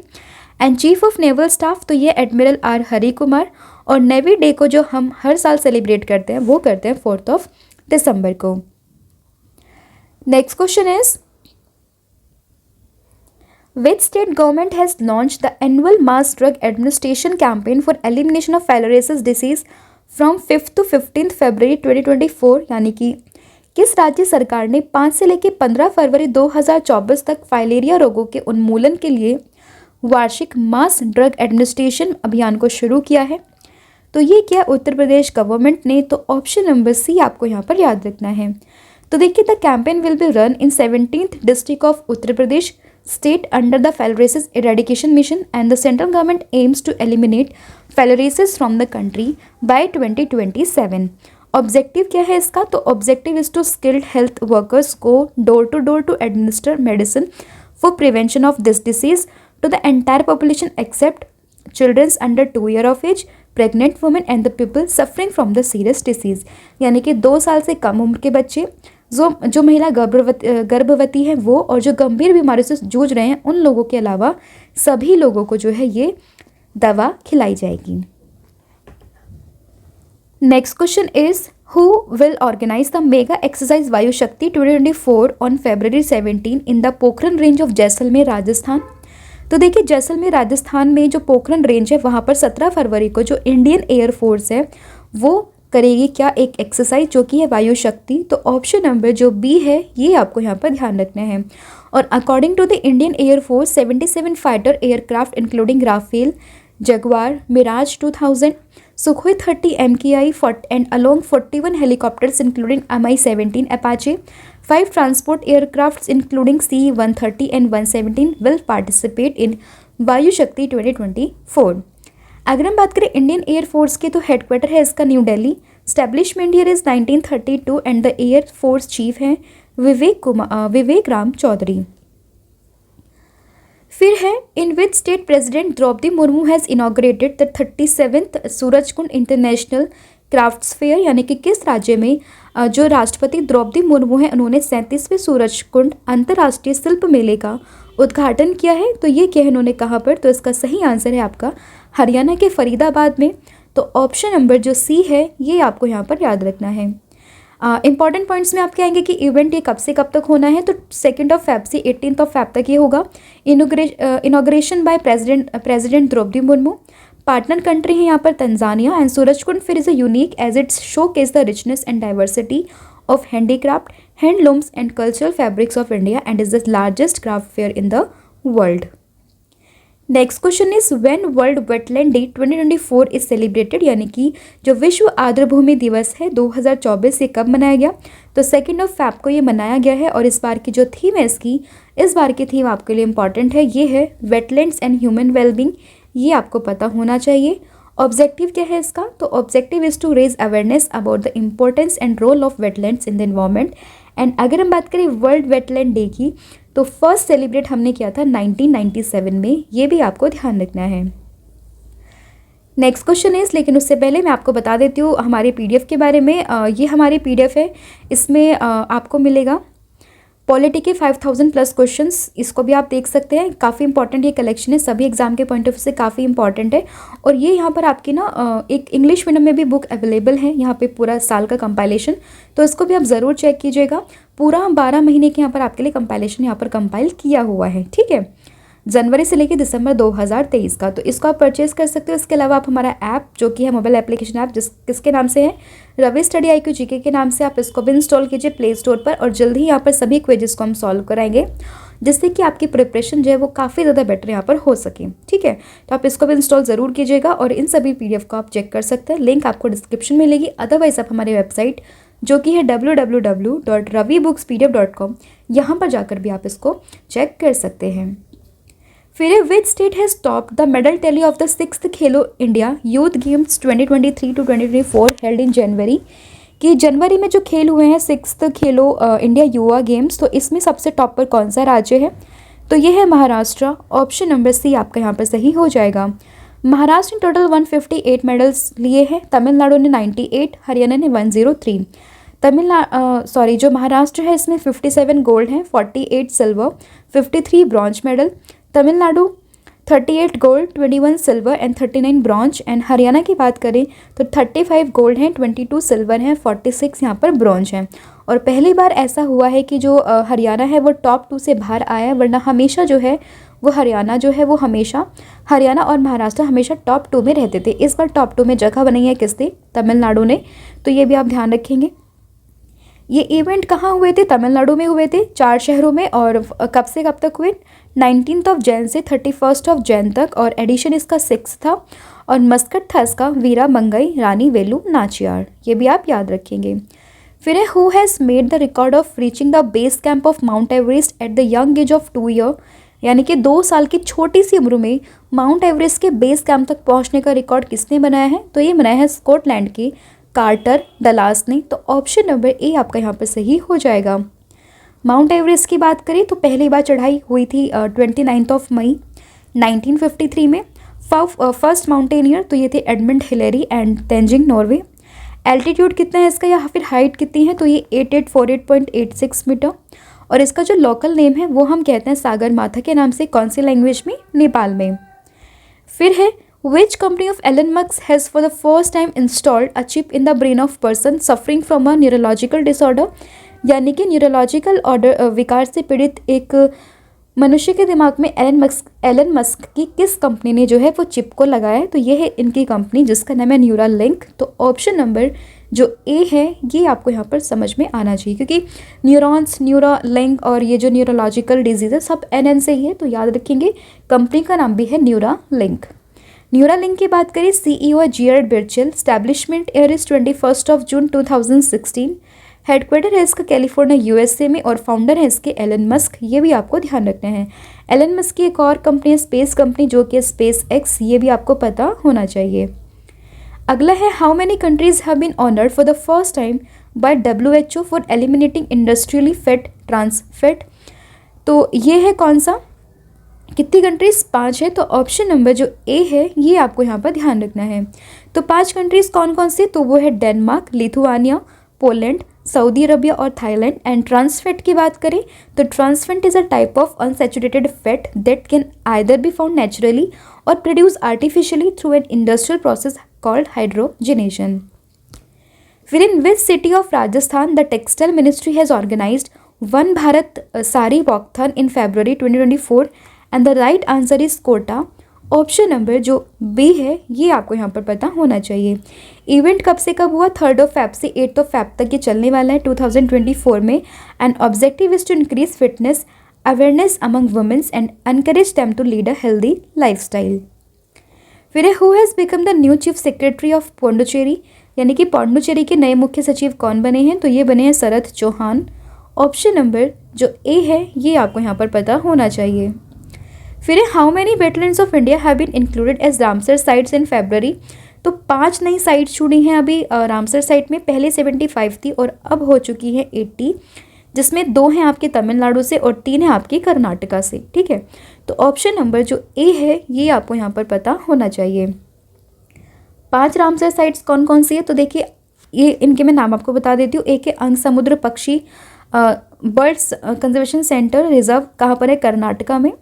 And chief of naval staff तो ये एडमिरल आर हरि कुमार। और नेवी डे को जो हम हर साल सेलिब्रेट करते हैं वो करते हैं 4 दिसंबर को। Next question is which state government has launched the annual mass drug administration campaign for elimination of filariasis disease from 5th to 15th February 2024, यानी कि किस राज्य सरकार ने 5 से लेकर 15 फरवरी 2024 तक फाइलेरिया रोगों के उन्मूलन के लिए वार्षिक मास ड्रग एडमिनिस्ट्रेशन अभियान को शुरू किया है? तो ये क्या उत्तर प्रदेश गवर्नमेंट ने? तो ऑप्शन नंबर सी आपको यहाँ पर याद रखना है। तो देखिए, the campaign will be run in 17th district of Uttar Pradesh state under the filariasis eradication mission, and the central government aims to eliminate filariasis from the country by 2027. Objective क्या है इसका? तो objective is to skilled health workers को door to administer medicine for prevention of this disease to the entire population except childrens under 2 years of age, pregnant women and the people suffering from the serious disease, यानी कि 2 साल से कम उम्र के बच्चे, जो महिला गर्भवती है वो, और जो गंभीर बीमारी से जूझ रहे हैं उन लोगों के अलावा सभी लोगों को जो है ये दवा खिलाई जाएगी। Next question is who will organise the mega exercise Vayu Shakti 2024 on February 17 in the Pokhran range of Jaisalmer Rajasthan? तो देखिए, जैसलमेर राजस्थान में जो पोखरन रेंज है वहाँ पर 17 फरवरी को जो इंडियन एयरफोर्स है वो करेगी क्या, एक एक्सरसाइज जो कि है वायु शक्ति। तो ऑप्शन नंबर जो बी है ये आपको यहाँ पर ध्यान रखना है। और according to the Indian airforce 77 fighter aircraft including Rafale, Jaguar, Mirage 2000, Sukhoi 30 MKI and along 41 helicopters including Mi-17 Apache, 5 transport aircraft including C-130 and 117 will participate in Vayu Shakti 2024। अगर हम बात करें इंडियन एयरफोर्स की तो हेडक्वार्टर है इसका new Delhi. Establishment year is 1932 and the air force chief हैं विवेक राम चौधरी। फिर है in which state president Draupadi Murmu has inaugurated the 37th Surajkund international crafts fair, यानी कि किस राज्य में जो राष्ट्रपति द्रौपदी मुर्मू हैं उन्होंने 37वें सूरजकुंड अंतर्राष्ट्रीय शिल्प मेले का उद्घाटन किया है? तो ये क्या है इन्होंने कहाँ पर? तो इसका सही आंसर है आपका हरियाणा के फरीदाबाद में। तो ऑप्शन नंबर जो सी है ये आपको यहाँ पर याद रखना है। इंपॉर्टेंट पॉइंट्स में आपके आएंगे कि इवेंट ये कब से कब तक होना है? तो 2 फेब से 18 फेब तक ये होगा। Inauguration by president Draupadi Murmu. Partner country है यहाँ पर Tanzania. And Surajkund fair is a unique as its showcase the richness and diversity of handicraft, handlooms and cultural fabrics of India and is the largest craft fair in the world. Next question is when world wetland day 2024 is celebrated, यानी कि जो विश्व आर्द्रभूमि दिवस है 2024 से कब मनाया गया? तो 2 फेब को ये मनाया गया है। और इस बार की जो थीम है इस बार की थीम आपके लिए इंपॉर्टेंट है, ये है वेटलैंड्स एंड ह्यूमन वेलबींग। ये आपको पता होना चाहिए। ऑब्जेक्टिव क्या है इसका? तो objective is to raise awareness about the importance and role of wetlands in the environment. And अगर हम बात करें वर्ल्ड वेटलैंड डे की तो फर्स्ट सेलिब्रेट हमने किया था 1997 में। ये भी आपको ध्यान रखना है। नेक्स्ट क्वेश्चन इज, लेकिन उससे पहले मैं आपको बता देती हूँ हमारे PDF के बारे में। ये हमारी PDF है, इसमें आपको मिलेगा पॉलिटी के 5000+ क्वेश्चंस। इसको भी आप देख सकते हैं, काफ़ी इंपॉर्टेंट ये कलेक्शन है, सभी एग्जाम के पॉइंट ऑफ व्यू से काफ़ी इंपॉर्टेंट है। और ये यहाँ पर आपकी ना एक इंग्लिश मीडियम में भी बुक अवेलेबल है यहाँ पे पूरा साल का कंपाइलेशन, तो इसको भी आप ज़रूर चेक कीजिएगा। पूरा 12 महीने के यहाँ पर आपके लिए कंपाइलेशन यहाँ पर कंपाइल किया हुआ है, ठीक है, जनवरी से लेकर दिसंबर 2023 का। तो इसको आप परचेज कर सकते हो। इसके अलावा आप हमारा ऐप जो कि है मोबाइल एप्लीकेशन ऐप किसके नाम से है, रवि स्टडी IQ GK के नाम से, आप इसको भी इंस्टॉल कीजिए प्ले स्टोर पर। और जल्द ही यहाँ पर सभी क्विजेस को हम सॉल्व कराएंगे जिससे कि आपकी प्रिपरेशन जो है वो काफ़ी ज़्यादा बेटर यहाँ पर हो सके, ठीक है। तो आप इसको भी इंस्टॉल ज़रूर कीजिएगा और इन सभी PDF को आप चेक कर सकते हैं। लिंक आपको डिस्क्रिप्शन में मिलेगी। अदरवाइज आप हमारी वेबसाइट जो कि है www.ravibooks.pdf.com। यहाँ पर जाकर भी आप इसको चेक कर सकते हैं। फिर है which state has top the medal tally of the 6th Khelo India youth games 2023 to 2024 held in January. कि जनवरी में जो खेल हुए हैं 6th खेलो इंडिया युवा गेम्स, तो इसमें सबसे टॉप पर कौन सा राज्य है? तो ये है महाराष्ट्र। ऑप्शन नंबर सी आपका यहाँ पर सही हो जाएगा। महाराष्ट्र ने टोटल 158 मेडल्स लिए हैं, तमिलनाडु ने 98, हरियाणा ने 103। जो महाराष्ट्र है इसमें 57 गोल्ड हैं, 48 silver, 53 bronze medal. Tamil Nadu 38 gold, 21 silver and 39 bronze. And Haryana की बात करें तो 35 गोल्ड हैं, 22 सिल्वर हैं, 46 यहाँ पर ब्रॉन्ज हैं। और पहली बार ऐसा हुआ है कि जो हरियाणा है वो टॉप 2 से बाहर आया है, वरना हमेशा जो है वो हरियाणा हरियाणा और महाराष्ट्र हमेशा टॉप 2 में रहते थे। इस बार टॉप 2 में जगह बनाई है किसने? तमिलनाडु ने। तो ये भी आप ध्यान रखेंगे। ये इवेंट कहाँ हुए थे? तमिलनाडु में हुए थे, 4 शहरों में। और कब से कब तक हुए? 19 जैन से 31 जैन तक। और एडिशन इसका 6 था और मस्कट था इसका वीरा मंगई रानी वेलु नाचियार। ये भी आप याद रखेंगे। फिर है who has made the record of reaching the base camp of mount Everest at the young age of 2 year. यानी कि 2 साल की छोटी सी उम्र में माउंट एवरेस्ट के बेस कैंप तक पहुंचने का रिकॉर्ड किसने बनाया है? तो ये बनाया है स्कॉटलैंड के कार्टर डलास ने। तो ऑप्शन नंबर ए आपका यहाँ पर सही हो जाएगा। माउंट एवरेस्ट की बात करें तो पहली बार चढ़ाई हुई थी 29 मई 1953 में। फर्स्ट माउंटेनियर तो ये थे Edmund Hillary and Tenzing Norway. Altitude कितना है इसका या फिर हाइट कितनी है? तो ये 8848.86 मीटर। और इसका जो लोकल नेम है वो हम कहते हैं सागर माथा के नाम से। कौन सी लैंग्वेज में? नेपाल में। फिर है which company of Elon Musk has for the first time installed a chip in the brain of person suffering from a neurological disorder. यानी कि न्यूरोलॉजिकल विकार से पीड़ित एक मनुष्य के दिमाग में एलन मस्क की किस कंपनी ने जो है वो चिप को लगाया है? तो ये है इनकी कंपनी जिसका नाम है न्यूरालिंक। तो ऑप्शन नंबर जो ए है ये आपको यहाँ पर समझ में आना चाहिए, क्योंकि न्यूरॉन्स, न्यूरालिंक और ये जो न्यूरोलॉजिकल डिजीज है सब एन से ही है। तो याद रखेंगे कंपनी का नाम भी है न्यूरालिंक। न्यूरालिंक की बात करें CEO है Jared Birchall. Establishment year is 21 June 2016। Headquarter है इसका कैलिफोर्निया USA में और फाउंडर है इसके एलन मस्क। ये भी आपको ध्यान रखना है। एलन मस्क की एक और कंपनी है स्पेस कंपनी जो कि स्पेस एक्स। ये भी आपको पता होना चाहिए। अगला है how many countries have been honoured for the first time by WHO for eliminating industrially fat trans fat. तो ये है कौन सा? कितनी कंट्रीज? 5 है। तो ऑप्शन नंबर जो ए है ये आपको यहाँ पर ध्यान रखना है। तो 5 कंट्रीज कौन कौन सी? तो वो है Denmark, Lithuania, Poland, Saudi Arabia और थाईलैंड। एंड ट्रांस फैट की बात करें तो trans fat is a type of unsaturated fat that can either be found naturally or produce artificially through an industrial process called hydrogenation. फिर in which city of Rajasthan the textile ministry has organised one Bharat sari walkathon in February 2024 and the right answer is Kota. Option number जो B है ये आपको यहाँ पर पता होना चाहिए। इवेंट कब से कब हुआ? 3 Feb से 8 Feb तक ये चलने वाला है 2024 में। And objective is to increase fitness awareness among womens and encourage them to lead a healthy lifestyle. फिर who has become the new chief secretary of Puducherry. यानी कि पौंडुचेरी के नए मुख्य सचिव कौन बने हैं? तो ये बने हैं शरद चौहान। ऑप्शन नंबर जो ए है ये आपको यहाँ पर पता होना चाहिए। फिर how many wetlands of India have been included as Ramsar sites in February। तो 5 नई साइट्स जुड़ी हैं अभी रामसर साइट में। पहले 75 थी और अब हो चुकी है 80, जिसमें 2 हैं आपके तमिलनाडु से और 3 हैं आपके कर्नाटका से। ठीक है, तो ऑप्शन नंबर जो ए है ये आपको यहाँ पर पता होना चाहिए। 5 रामसर साइट्स कौन कौन सी है? तो देखिए ये इनके मैं नाम आपको बता देती हूँ। एक है अंग समुद्र पक्षी बर्ड्स कंजर्वेशन सेंटर रिजर्व, कहाँ पर है? कर्नाटका में।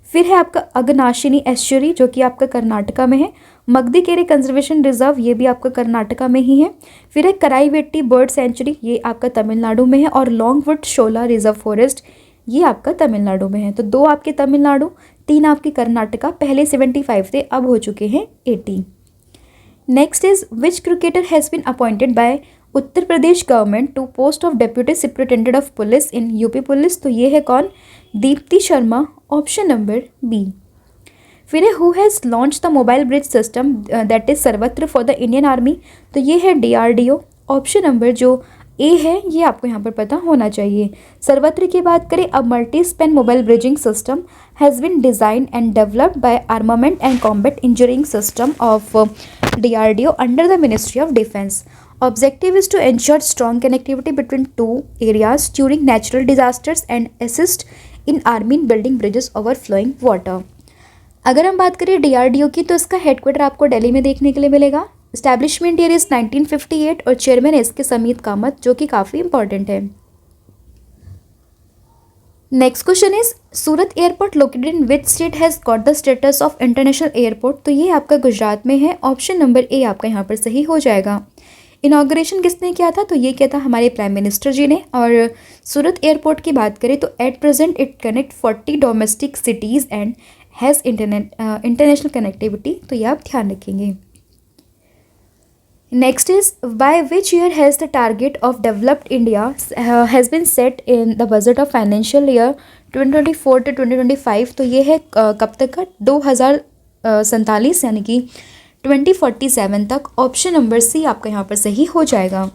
फिर है आपका अगनाशिनी एस्चुरी जो कि आपका कर्नाटका में है। मगधीकेरे कंजर्वेशन रिजर्व ये भी आपका कर्नाटका में ही है। फिर है कराईवेट्टी बर्ड सेंचुरी ये आपका तमिलनाडु में है। और लॉन्गवुड शोला रिजर्व फॉरेस्ट ये आपका तमिलनाडु में है। तो 2 आपके तमिलनाडु, 3 आपके कर्नाटका। पहले 75 थे, अब हो चुके हैं 80। Next is which cricketer has been appointed by Uttar Pradesh government to post of deputy superintendent of police in UP police. तो ये है कौन? Deepti Sharma. Option number B. फिर है who has launch the mobile bridge system that is Sarvatra for the Indian army. तो ये है DRDO। Option number जो ए है, ये आपको यहाँ पर पता होना चाहिए। सर्वत्र की बात करें, a multi span mobile bridging system has been design and developed by armament and combat engineering system of DRDO under the ministry of defence. Objective is to ensure strong connectivity between two areas during natural disasters and assist in army in building bridges over flowing water। अगर हम बात करें DRDO की, तो इसका headquarter आपको दिल्ली में देखने के लिए मिलेगा। इस्टेब्लिशमेंट ईयर इज 1958 और चेयरमैन है इसके समीत कामत, जो कि काफ़ी इंपॉर्टेंट है। Next question is Surat airport located in which state has got the status of international airport. तो ये आपका गुजरात में है। ऑप्शन नंबर ए आपका यहाँ पर सही हो जाएगा। इनाग्रेशन किसने किया था? तो ये किया था हमारे प्राइम मिनिस्टर जी ने। और सूरत एयरपोर्ट की बात करें तो at present it connect 40 domestic cities and has international connectivity. तो ये आप ध्यान रखेंगे। Next is by which year has the target of developed India has been set in the budget of financial year 2024 to 2025। तो ये है कब तक का? 2047 यानी कि 2047 तक। ऑप्शन नंबर सी आपका यहाँ पर सही हो जाएगा।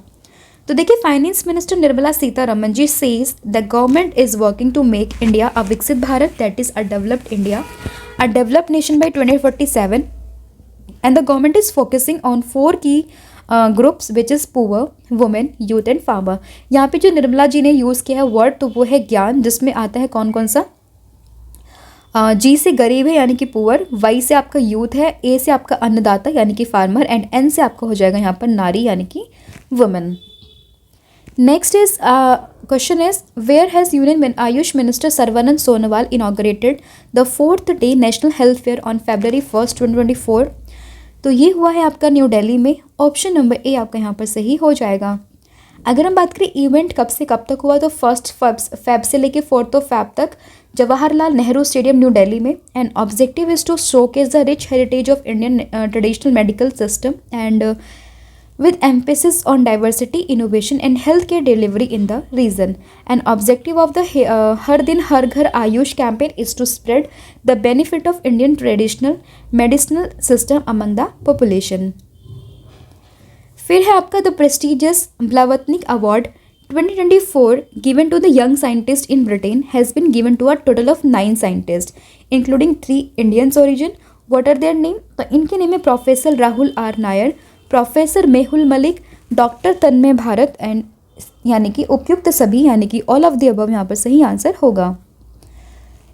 तो देखिए, finance minister Nirmala Sitharaman ji says the government is working to make India a Viksit Bharat, that is a developed India, a developed nation by 2047 and the government is focusing on 4 key groups which is poor, women, youth and farmer. यहाँ पे जो निर्मला जी ने use किया है word, तो वो है ज्ञान, जिसमें आता है कौन कौन सा? जी से गरीब है यानी कि पुअर, वाई से आपका यूथ है, ए से आपका अन्नदाता यानी कि फार्मर, एंड एन से आपका हो जाएगा यहाँ पर नारी यानी कि women. Next is question is where has union Ayush minister Sarbananda Sonowal inaugurated the 4th day national health fair on February 1st 2024। तो ये हुआ है आपका न्यू दिल्ली में। ऑप्शन नंबर ए आपका यहाँ पर सही हो जाएगा। अगर हम बात करें इवेंट कब से कब तक हुआ, तो 1 फेब से लेके 4 फेब तक जवाहरलाल नेहरू स्टेडियम न्यू दिल्ली में। And objective is to showcase the rich heritage of Indian traditional medical system and with emphasis on diversity, innovation and healthcare delivery in the region. An objective of the Har Din Har Ghar Ayush campaign is to spread the benefit of Indian traditional medicinal system among the population. फिर है आपका the prestigious Blavatnik award 2024 given to the young scientist in Britain has been given to a total of 9 scientists including 3 Indians origin. What are their name? तो इनके name है professor Rahul R Nair, professor Mehul Malik, doctor Tanmay Bharat and यानी कि उपयुक्त सभी यानी कि all of the above यहाँ पर सही आंसर होगा।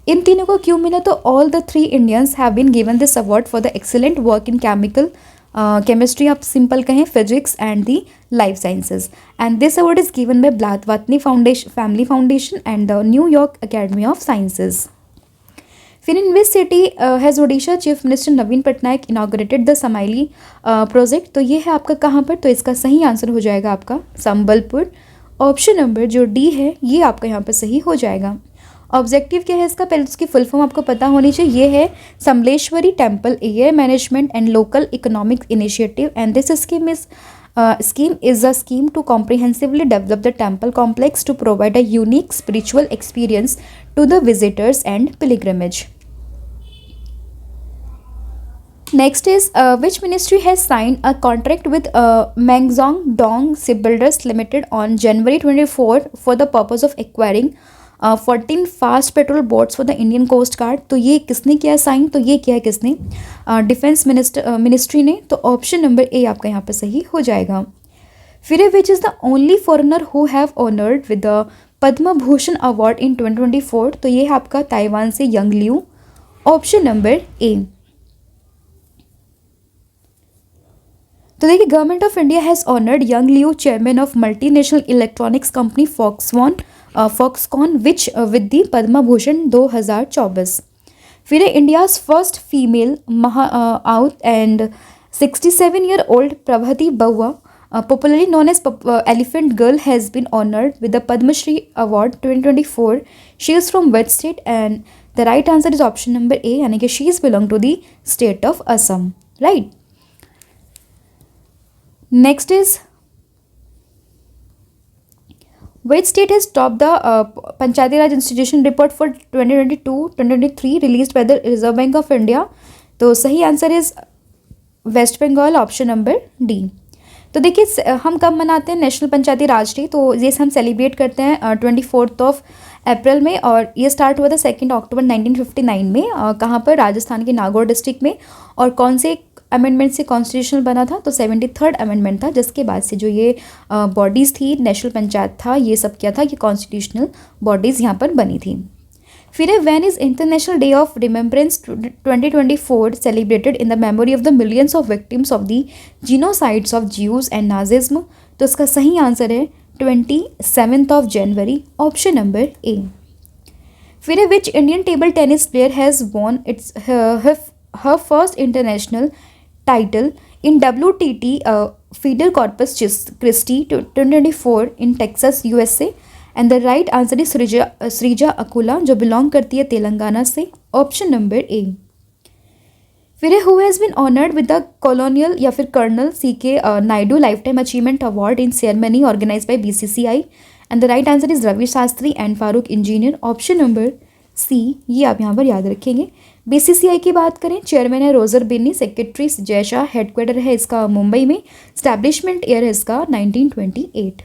इन तीनों को क्यों मिला? तो all the 3 Indians have been given this award for the excellent work in chemistry, आप सिंपल कहें physics and the life sciences. And this award is given by Blavatnik foundation, family foundation and the New York academy of sciences. फिर in which city has Odisha chief minister Naveen Patnaik inaugurated the Samalei project. तो ये है आपका कहाँ पर? तो इसका सही आंसर हो जाएगा आपका संबलपुर। ऑप्शन नंबर जो डी है ये आपका यहाँ पर सही हो जाएगा। ऑब्जेक्टिव क्या है इसका? पहले उसकी फुल फॉर्म आपको पता होनी चाहिए। ये है Samaleswari temple air management and local economic initiative and this scheme is a scheme to comprehensively develop the temple complex to provide a unique spiritual experience to the visitors and pilgrimage. Next is which ministry has signed a contract with Mengzong Dong Shipbuilders Limited on January 24 for the purpose of acquiring 14 fast patrol boats for the Indian coast guard. तो ये किसने किया sign? तो ये किया है किसने? Defence ministry ने। तो ऑप्शन नंबर ए आपका यहाँ पर सही हो जाएगा। फिर which is the only foreigner who have honoured with the Padma Bhushan award in 2024। तो ये है आपका ताइवान से young Liu. Option number A. तो देखिए, government of India has honoured young Liu chairman of multinational electronics company Foxconn which with the Padma Bhushan 2024। फिर है India's first female out and 67-year-old प्रभाती बउआ popularly known as Elephant Girl has been honored with the Padma Shri Award 2024. She is from which state? And the right answer is option number A, यानी कि she is belong to the state of Assam, right? Next is which state has topped the Panchayati Raj Institution report for 2022-2023 released by the Reserve Bank of India? तो सही answer is West Bengal, option number D. तो देखिए हम कब मनाते हैं national पंचायती राज day, तो ये हम सेलिब्रेट करते हैं 24 अप्रैल में, और ये स्टार्ट हुआ था 2 अक्टूबर 1959 में। कहाँ पर? राजस्थान के नागौर डिस्ट्रिक्ट में। और कौन से अमेंडमेंट से कॉन्स्टिट्यूशनल बना था? तो 73rd अमेंडमेंट था, जिसके बाद से जो ये बॉडीज़ थी, नेशनल पंचायत था, ये सब क्या था, ये कॉन्स्टिट्यूशनल बॉडीज़ यहाँ पर बनी थी। फिर है when is international day of remembrance 2024 celebrated in the memory of the millions of victims of the genocides of Jews and Nazism. तो इसका सही आंसर है 27 जनवरी, ऑप्शन नंबर ए। फिर है which Indian table tennis player has won it's her first international title in WTT Fidel Corpus Christi 2024 in Texas, USA, and the right answer is Srija Akula, जो belong करती है तेलंगाना से, option number A. फिर है who has been honoured with the colonial या फिर colonel CK Naidu life time achievement award in ceremony organise by BCCI, and the right answer is Ravi Shastri and Farokh Engineer, option number C. ये आप यहाँ पर याद रखेंगे। BCCI की बात करें, चेयरमैन है Roger Binni, secretary Jay Shah, headquarter है इसका मुंबई में, स्टैब्लिशमेंट ईयर है इसका 1928।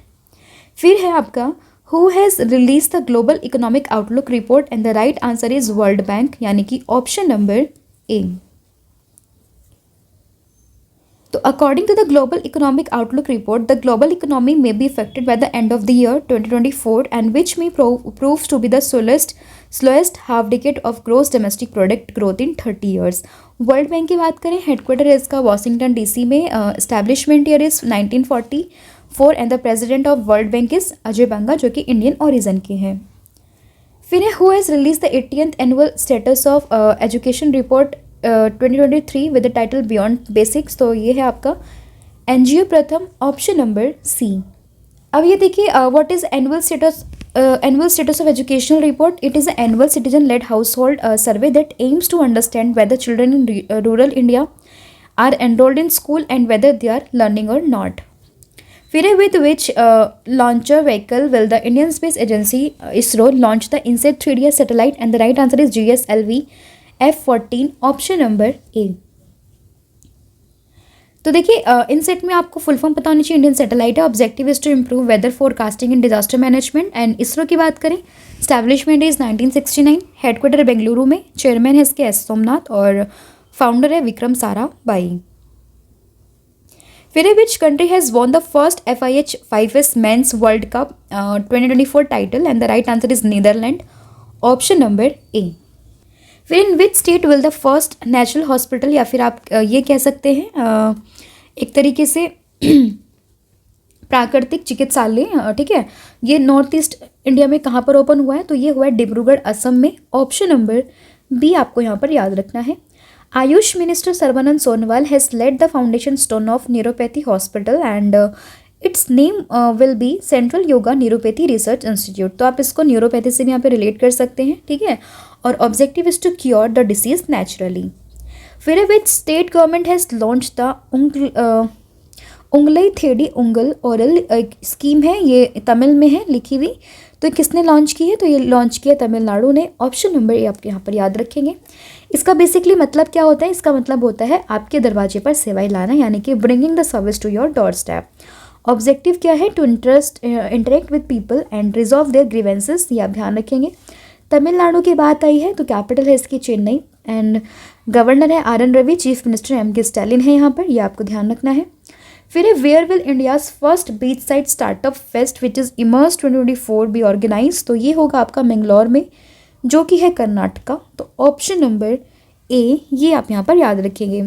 फिर है आपका who has release the global economic outlook report, and the right answer is World Bank, यानी कि ऑप्शन नंबर ए। तो according to the global economic outlook report, the global economy may be affected by the end of the year 2024 and which may proves to be the slowest half decade of gross domestic product growth in 30 years. World bank की बात करें, headquarter है इसका Washington DC में, establishment year is 1944 and the president of world bank is Ajay Banga, जो कि Indian origin के हैं। फिर है who has release the 80th annual status of education report 2023 with the title beyond basics. तो ये है आपका NGO प्रथम, ऑप्शन नंबर सी। अब ये देखिए what is annual status of educational report. It is an annual citizen led household survey that aims to understand whether children in rural India are enrolled in school and whether they are learning or not. फिर है with which launcher vehicle will the Indian space agency ISRO launch the INSAT 3D satellite, and the right answer is GSLV F14, option number A. तो देखिए इनसेट में आपको full form पता होनी चाहिए, Indian satellite है, objective is to improve weather forecasting and disaster management. And ISRO की बात करें, स्टैब्लिशमेंट इज 1969, हेडक्वार्टर बेंगलुरु में, चेयरमैन है इसके S सोमनाथ और फाउंडर है विक्रम साराभाई। फिर which country has won the first FIH 5S men's world cup 2024 title, and the right answer is Netherland, option number A. फिर in which state will the first natural hospital, या फिर आप ये कह सकते हैं एक तरीके से प्राकृतिक चिकित्सालय, ठीक है, ये नॉर्थ ईस्ट इंडिया में कहाँ पर ओपन हुआ है? तो ये हुआ है डिब्रूगढ़, असम में, ऑप्शन नंबर बी आपको यहाँ पर याद रखना है। AYUSH minister Sarbananda Sonowal has laid the foundation stone of neuropathy hospital and its name will be central yoga neuropathy research institute. तो आप इसको न्यूरोपैथी से भी यहाँ पे रिलेट कर सकते हैं, ठीक है, और objective is to cure the disease naturally. फिर which state government has launch the Ungalai Thedi Ungal Ooril scheme है, ये तमिल में है लिखी हुई। तो किसने लॉन्च की है? तो ये लॉन्च किया तमिलनाडु ने, ऑप्शन नंबर ए आप यहाँ पर याद रखेंगे। इसका बेसिकली मतलब क्या होता है? इसका मतलब होता है आपके दरवाजे पर सेवाएं लाना, यानी कि bringing the service to your doorstep. Objective क्या है? To interact with people and resolve their grievances, ये आप ध्यान रखेंगे। तमिलनाडु की बात आई है तो कैपिटल है इसकी चेन्नई, एंड गवर्नर है RN Ravi, chief minister MK Stalin है यहाँ पर, ये आपको ध्यान रखना है। फिर है where will India's first beach side startup fest which is immerse 2024 be organise. तो ये होगा आपका मैंगलोर में, जो कि है कर्नाटका, तो ऑप्शन नंबर ए, ये आप यहाँ पर याद रखेंगे।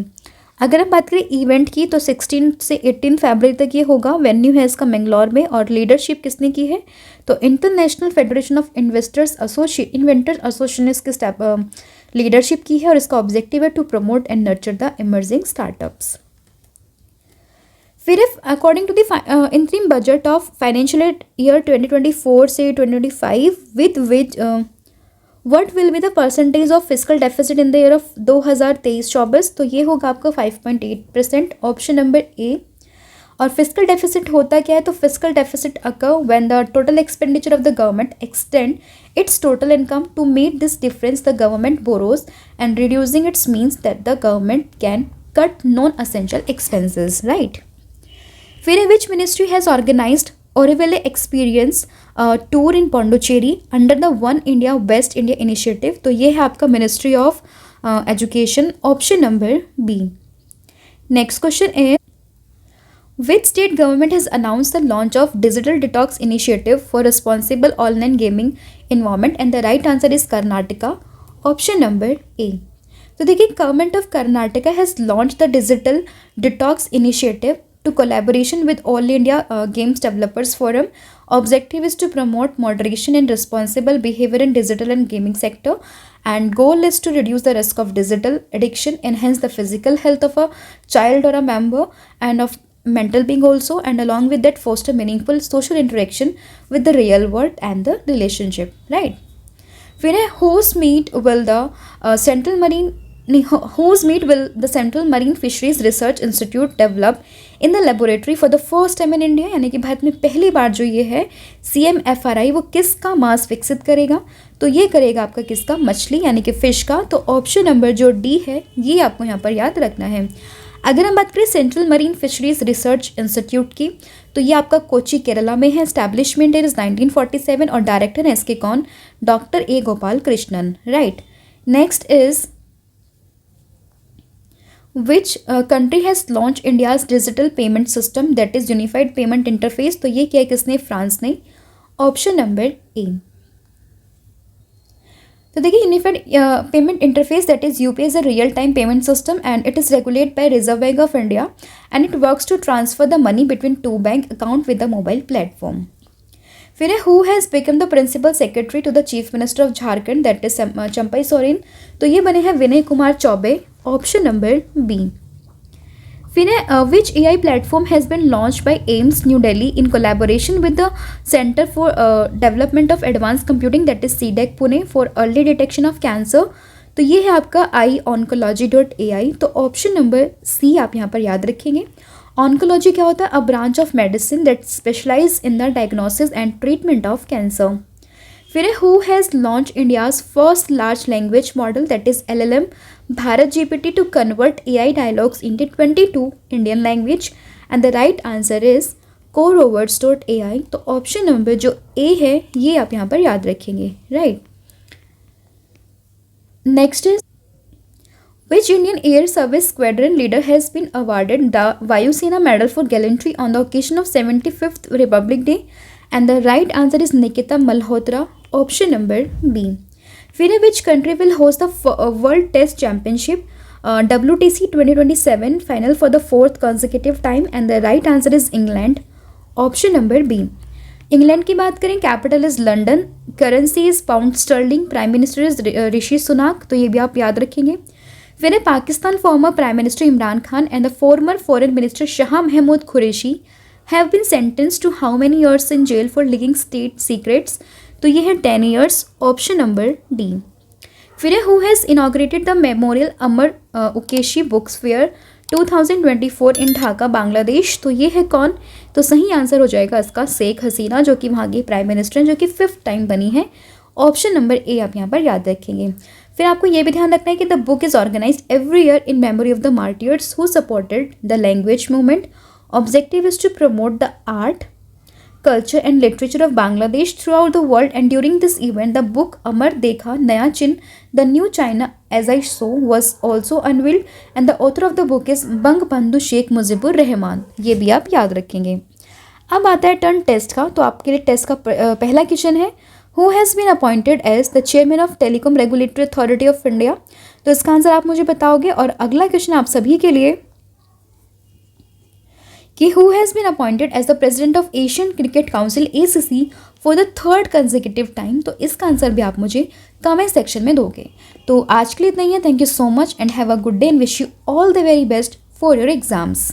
अगर हम बात करें इवेंट की, तो 16 से 18 फरवरी तक ये होगा, वेन्यू है इसका मैंगलोर में, और लीडरशिप किसने की है? तो international federation of inventors association इसकी लीडरशिप की है, और इसका ऑब्जेक्टिव है to promote and nurture the emerging startups. फिर according to the interim budget of financial year 2024 से 2025 with which what will be the percentage of physical deficit in the year of 2023-24। तो ये होगा आपका 5.8%, ऑप्शन नंबर ए। और physical deficit होता क्या है? तो physical deficit occur when the total expenditure of the government extend its total income to meet this difference the government borrows and reducing its means that the government can cut non essential expenses, right. फिर है which ministry has organised Auroville experience tour in Puducherry under the one India best India initiative, तो ये है आपका ministry of education, option number B. Next question is which state government has announced the launch of digital detox initiative for responsible online gaming environment, and the right answer is Karnataka, option number A। तो देखिए, government of Karnataka has launch the digital detox initiative to collaboration with All India Games Developers Forum. Objective is to promote moderation and responsible behavior in digital and gaming sector, and goal is to reduce the risk of digital addiction, enhance the physical health of a child or a member and of mental being also, and along with that foster meaningful social interaction with the real world and the relationship, right? फिर है whose meet will the Central Marine Fisheries Research Institute develop in the laboratory for the first time in India, यानी कि भारत में पहली बार जो ये है CMFRI वो किसका मांस विकसित करेगा, तो ये करेगा आपका किसका, मछली यानी कि फिश का। तो ऑप्शन नंबर जो डी है ये आपको यहाँ पर याद रखना है। अगर हम बात करें central marine fisheries research institute की, तो ये आपका कोची केरला में है। एस्टैब्लिशमेंट इज 1947 और डायरेक्टर है इसके कौन, doctor A Gopal Krishnan, right. Next is which country has launched India's digital payment system, that is unified payment interface, तो ये किया किसने, फ्रांस ने, ऑप्शन नंबर ए। तो देखिए, Unified Payment Interface that is UPI is a real time payment system and it is regulated by Reserve Bank of India and it works to transfer the money between two bank account with the mobile platform. फिर है who has become the principal secretary to the chief minister of Jharkhand, that is Champai Soren, तो ये बने हैं Vinay Kumar Choubey, option number B. फिर है विच AI platform has been launch by AIIMS new Delhi in collaboration with the centre for development of advance computing, that is CDEC Pune, for early detection of cancer, तो ये है आपका iOncology.ai, तो ऑप्शन नंबर सी आप यहाँ पर याद रखेंगे। ऑन्कोलॉजी क्या होता है, a branch of medicine that specialize in the diagnosis and treatment of cancer. फिर who has launch India's first large language model, that is LLM Bharat GPT to convert AI dialogues into 22 Indian language, and the right answer is CoreOverts.ai, तो option number जो ए है ये आप यहाँ पर याद रखेंगे, right. Next is which Indian Air Service squadron leader has been awarded the Vayu Sena Medal for Gallantry on the occasion of 75th Republic Day, and the right answer is Nikita Malhotra, option number B। फिर which country will host the World Test Championship WTC 2027 final for the fourth consecutive time, and the right answer is England, option number B। England की बात करें, capital is London, currency is pound sterling, prime minister is Rishi Sunak, तो ये भी आप याद रखेंगे। फिर है Pakistan former prime minister Imran Khan and the former foreign minister Shah Mahmood Qureshi have been sentenced to how many years in jail for leaking state secrets, तो ये है 10 ईयर्स, ऑप्शन नंबर डी। फिर है who has inaugurated the memorial Amar Ekushey books fair 2024 in Dhaka Bangladesh, तो ये है कौन, तो सही आंसर हो जाएगा इसका शेख हसीना, जो कि वहाँ की प्राइम मिनिस्टर हैं, जो कि 5th टाइम बनी है, ऑप्शन नंबर ए आप यहाँ पर याद रखेंगे। फिर आपको ये भी ध्यान रखना है कि the book is organised every year in memory of the martyrs who supported the language movement. Objective is to promote the art culture and literature of Bangladesh throughout the world, and during this event the book Amar Dekha Naya Chin, the New China as I Saw was also unveiled, and the author of the book is Bangabandhu Sheikh Mujibur Rahman, ये भी आप याद रखेंगे। अब आता है turn test का, तो आपके लिए टेस्ट का पहला क्वेश्चन है who has been appointed as the chairman of telecom regulatory authority of India, तो इसका आंसर आप मुझे बताओगे। और अगला क्वेश्चन आप सभी के लिए कि who has been appointed as the president of Asian cricket council ACC for the 3rd consecutive time, तो इसका आंसर भी आप मुझे कमेंट सेक्शन में दोगे। तो आज के लिए इतना ही है। Thank you so much and have a good day and wish you all the very best for your exams.